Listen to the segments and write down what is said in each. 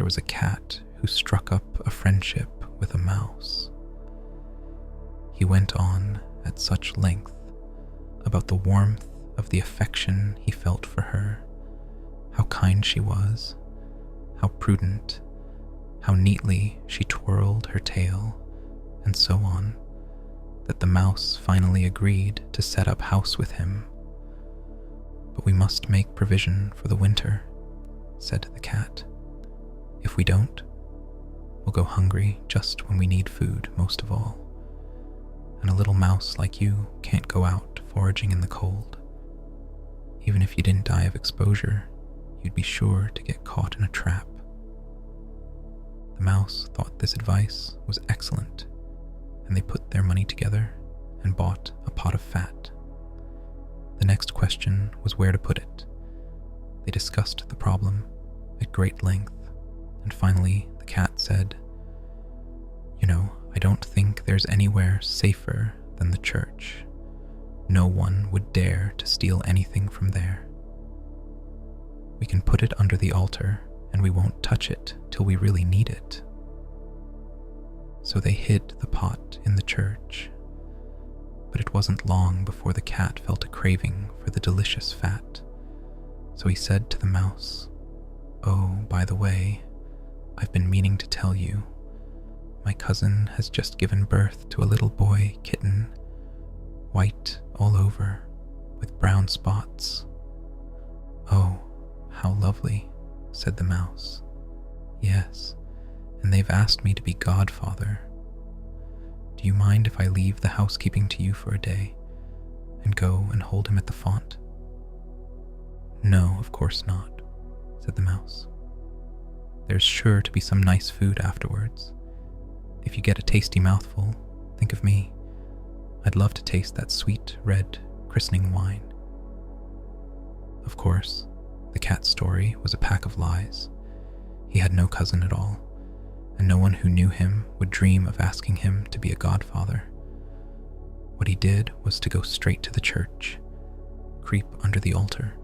there was a cat who struck up a friendship with a mouse. He went on at such length about the warmth of the affection he felt for her, how kind she was, how prudent, how neatly she twirled her tail, and so on, that the mouse finally agreed to set up house with him. "But we must make provision for the winter," said the cat. "If we don't, we'll go hungry just when we need food most of all. And a little mouse like you can't go out foraging in the cold. Even if you didn't die of exposure, you'd be sure to get caught in a trap." The mouse thought this advice was excellent, and they put their money together and bought a pot of fat. The next question was where to put it. They discussed the problem at great length, and finally the cat said, "You know, I don't think there's anywhere safer than the church. No one would dare to steal anything from there. We can put it under the altar, and we won't touch it till we really need it." So they hid the pot in the church, but it wasn't long before the cat felt a craving for the delicious fat. So he said to the mouse, "Oh, by the way, I've been meaning to tell you, my cousin has just given birth to a little boy kitten, white all over, with brown spots." "Oh, how lovely," said the mouse. "Yes, and they've asked me to be godfather. Do you mind if I leave the housekeeping to you for a day and go and hold him at the font?" "No, of course not," said the mouse. "There's sure to be some nice food afterwards. If you get a tasty mouthful, think of me. I'd love to taste that sweet red christening wine." Of course, the cat's story was a pack of lies. He had no cousin at all, and no one who knew him would dream of asking him to be a godfather. What he did was to go straight to the church, creep under the altar,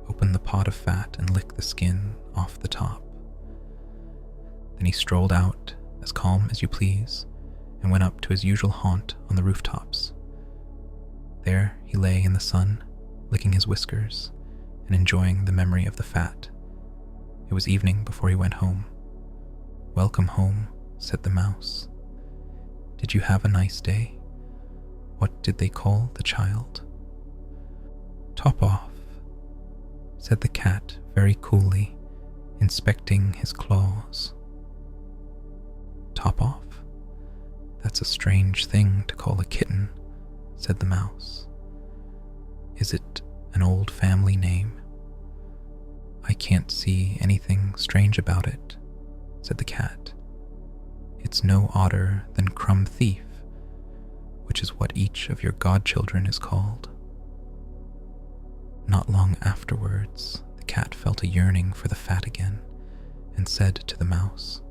open the pot of fat and lick the skin off the top. Then he strolled out, as calm as you please, and went up to his usual haunt on the rooftops. There he lay in the sun, licking his whiskers and enjoying the memory of the fat. It was evening before he went home. "Welcome home," said the mouse. "Did you have a nice day? What did they call the child?" "Top off," said the cat very coolly, inspecting his claws. "Top off? That's a strange thing to call a kitten," said the mouse. "Is it an old family name?" "I can't see anything strange about it," said the cat. "It's no odder than Crumb Thief, which is what each of your godchildren is called." Not long afterwards, the cat felt a yearning for the fat again, and said to the mouse,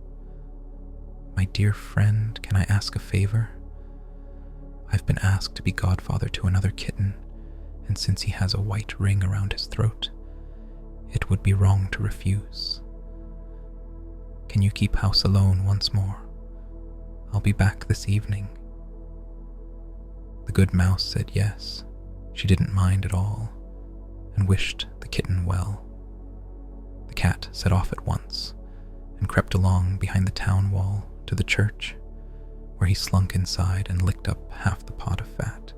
"My dear friend, can I ask a favor? I've been asked to be godfather to another kitten, and since he has a white ring around his throat, it would be wrong to refuse. Can you keep house alone once more? I'll be back this evening." The good mouse said yes, she didn't mind at all, and wished the kitten well. The cat set off at once, and crept along behind the town wall to the church, where he slunk inside and licked up half the pot of fat.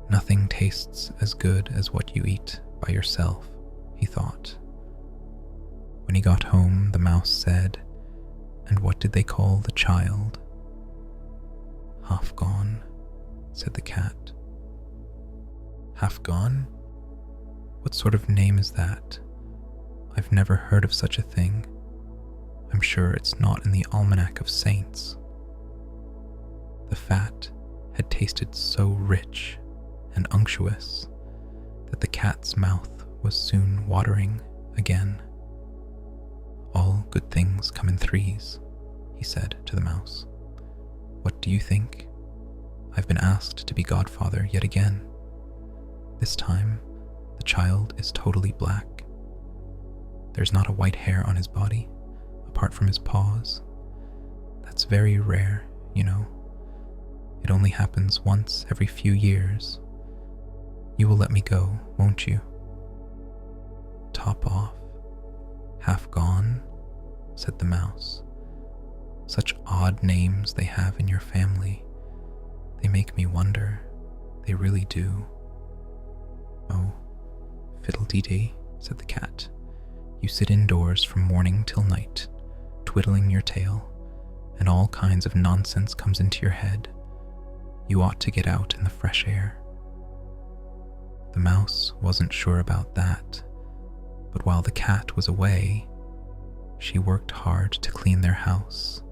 "Nothing tastes as good as what you eat by yourself," he thought. When he got home, the mouse said, "And what did they call the child?" "Half gone," said the cat. "Half gone? What sort of name is that? I've never heard of such a thing. I'm sure it's not in the Almanac of Saints." The fat had tasted so rich and unctuous that the cat's mouth was soon watering again. "All good things come in threes," he said to the mouse. "What do you think? I've been asked to be godfather yet again. This time, the child is totally black. There's not a white hair on his body, apart from his paws. That's very rare, you know. It only happens once every few years. You will let me go, won't you?" "Top off, half gone," said the mouse. "Such odd names they have in your family. They make me wonder. They really do." "Oh, fiddle-dee-dee," said the cat. "You sit indoors from morning till night, twiddling your tail, and all kinds of nonsense comes into your head. You ought to get out in the fresh air." The mouse wasn't sure about that, but while the cat was away, she worked hard to clean their house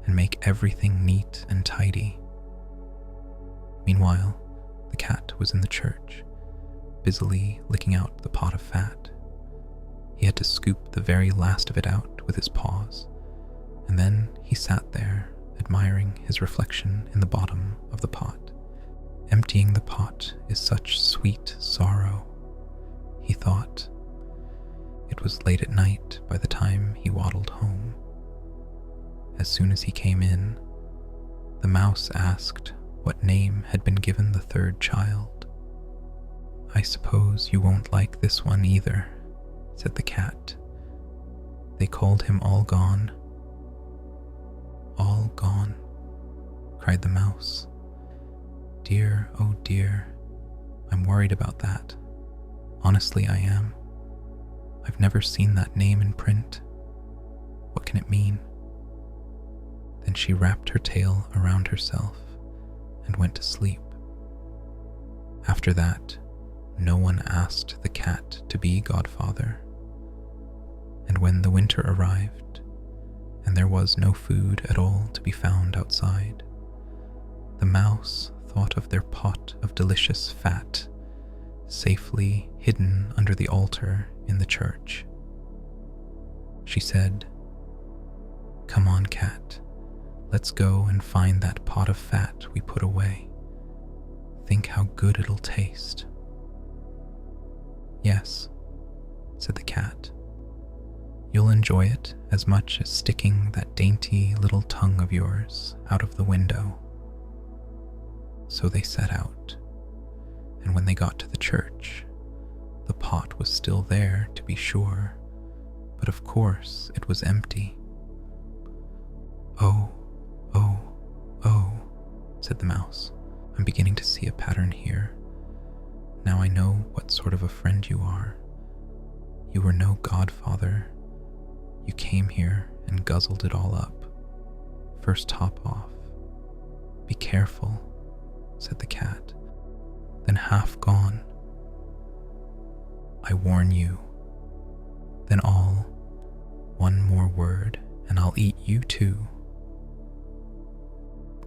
and make everything neat and tidy. Meanwhile, the cat was in the church, busily licking out the pot of fat. He had to scoop the very last of it out with his paws, and then he sat there admiring his reflection in the bottom of the pot. Emptying the pot is such sweet sorrow, he thought. It was late at night by the time he waddled home. As soon as he came in, the mouse asked what name had been given the third child. "I suppose you won't like this one either," said the cat. "They called him All Gone." "All gone," cried the mouse. "Dear, oh dear, I'm worried about that. Honestly, I am. I've never seen that name in print. What can it mean?" Then she wrapped her tail around herself and went to sleep. After that, no one asked the cat to be godfather. And when the winter arrived, and there was no food at all to be found outside, the mouse thought of their pot of delicious fat, safely hidden under the altar in the church. She said, "Come on, cat, let's go and find that pot of fat we put away. Think how good it'll taste." "Yes," said the cat. "You'll enjoy it as much as sticking that dainty little tongue of yours out of the window." So they set out, and when they got to the church, the pot was still there, to be sure, but of course it was empty. "Oh, oh, oh," said the mouse. "I'm beginning to see a pattern here. Now I know what sort of a friend you are. You were no godfather. You came here and guzzled it all up. First top off. Be careful," said the cat. "Then half gone. I warn you. Then all, one more word, and I'll eat you too."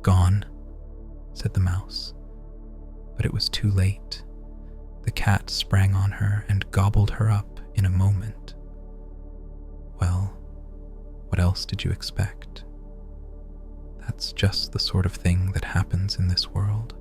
"Gone," said the mouse. But it was too late. The cat sprang on her and gobbled her up in a moment. Well, what else did you expect? That's just the sort of thing that happens in this world.